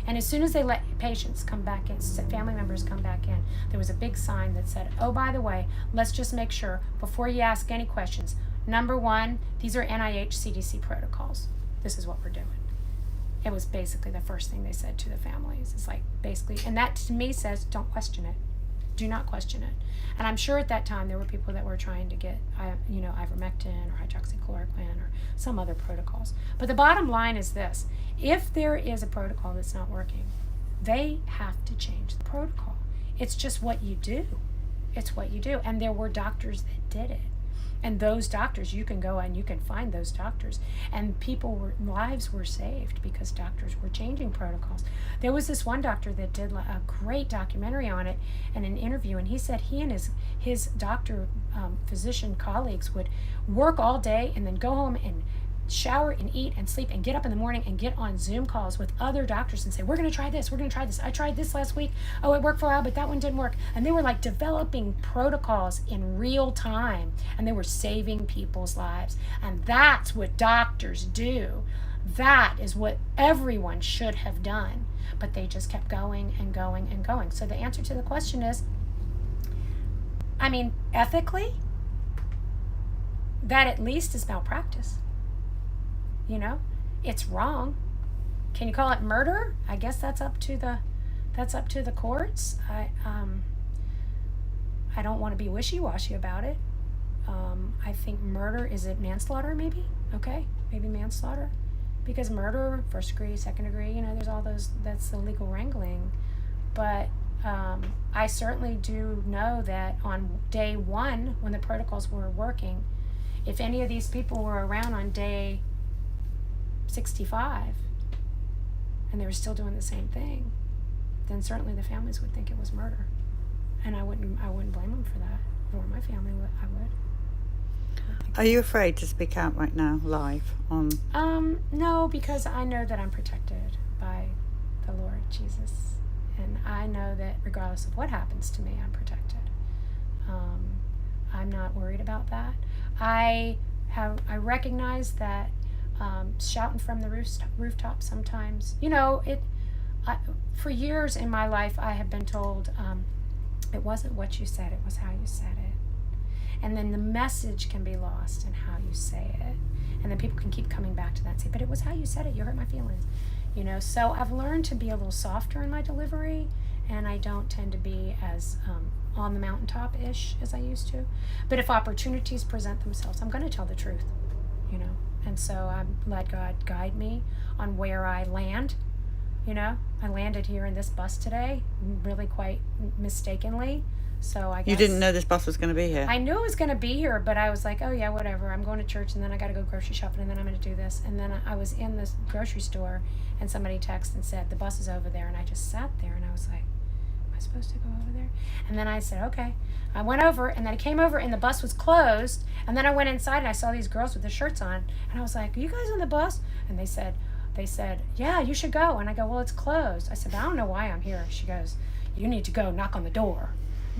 And as soon as they let patients come back in, family members come back in, there was a big sign that said, oh, by the way, let's just make sure before you ask any questions, number one, these are NIH CDC protocols. This is what we're doing. It was basically the first thing they said to the families. It's like basically, and that to me says, don't question it. Do not question it. And I'm sure at that time there were people that were trying to get, ivermectin or hydroxychloroquine or some other protocols. But the bottom line is this. If there is a protocol that's not working, they have to change the protocol. It's just what you do. It's what you do. And there were doctors that did it. And those doctors, you can go and you can find those doctors. And lives were saved because doctors were changing protocols. There was this one doctor that did a great documentary on it and an interview, and he said he and his doctor, physician colleagues would work all day and then go home and shower and eat and sleep and get up in the morning and get on Zoom calls with other doctors and say, we're going to try this, we're going to try this. I tried this last week. Oh, it worked for a while, but that one didn't work. And they were like developing protocols in real time, and they were saving people's lives. And that's what doctors do. That is what everyone should have done. But they just kept going and going and going. So the answer to the question is, ethically, that at least is malpractice. It's wrong. Can you call it murder? I guess that's up to the courts. I don't want to be wishy-washy about it. I think murder, is it manslaughter maybe? Okay, maybe manslaughter. Because murder, first degree, second degree, there's all those, that's the legal wrangling. But I certainly do know that on day one, when the protocols were working, if any of these people were around on day 65 and they were still doing the same thing, then certainly the families would think it was murder, and I wouldn't blame them for that, or my family would. I would. Are you afraid to speak out right now live on? No, because I know that I'm protected by the Lord Jesus, and I know that regardless of what happens to me, I'm protected. I'm not worried about that. I recognize that shouting from the rooftop sometimes, for years in my life I have been told it wasn't what you said, it was how you said it. And then the message can be lost in how you say it, and then people can keep coming back to that and say, but it was how you said it, you hurt my feelings. So I've learned to be a little softer in my delivery, and I don't tend to be as on the mountaintop-ish as I used to. But if opportunities present themselves, I'm going to tell the truth, And so I let God guide me on where I land. I landed here in this bus today, really quite mistakenly. So I guess you didn't know this bus was going to be here. I knew it was going to be here, but I was like, oh yeah, whatever. I'm going to church, and then I got to go grocery shopping, and then I'm going to do this. And then I was in this grocery store, and somebody texted and said the bus is over there, and I just sat there, and I was like, am I supposed to go over there? And then I said, okay. I went over, and then I came over, and the bus was closed. And then I went inside, and I saw these girls with their shirts on, and I was like, are you guys on the bus? And they said, yeah, you should go. And I go, well, it's closed. I said, I don't know why I'm here. She goes, you need to go knock on the door.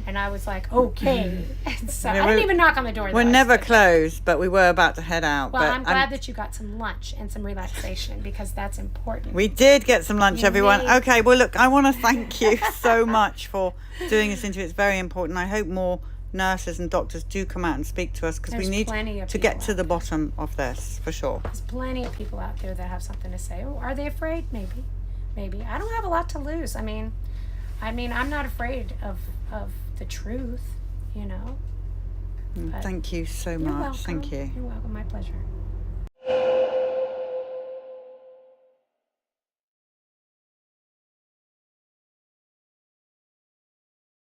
And I was like, okay. And so I didn't even knock on the door. We're never closed, but we were about to head out. Well, I'm glad that you got some lunch and some relaxation, because that's important. We did get some lunch, everyone. Okay, well, look, I want to thank you so much for doing this interview. It's very important. I hope more nurses and doctors do come out and speak to us, because we need to get to the bottom of this, for sure. There's plenty of people out there that have something to say. Oh, are they afraid? Maybe. I don't have a lot to lose. I'm not afraid of the truth, Thank you so much. You're welcome. Thank you. You're welcome. My pleasure.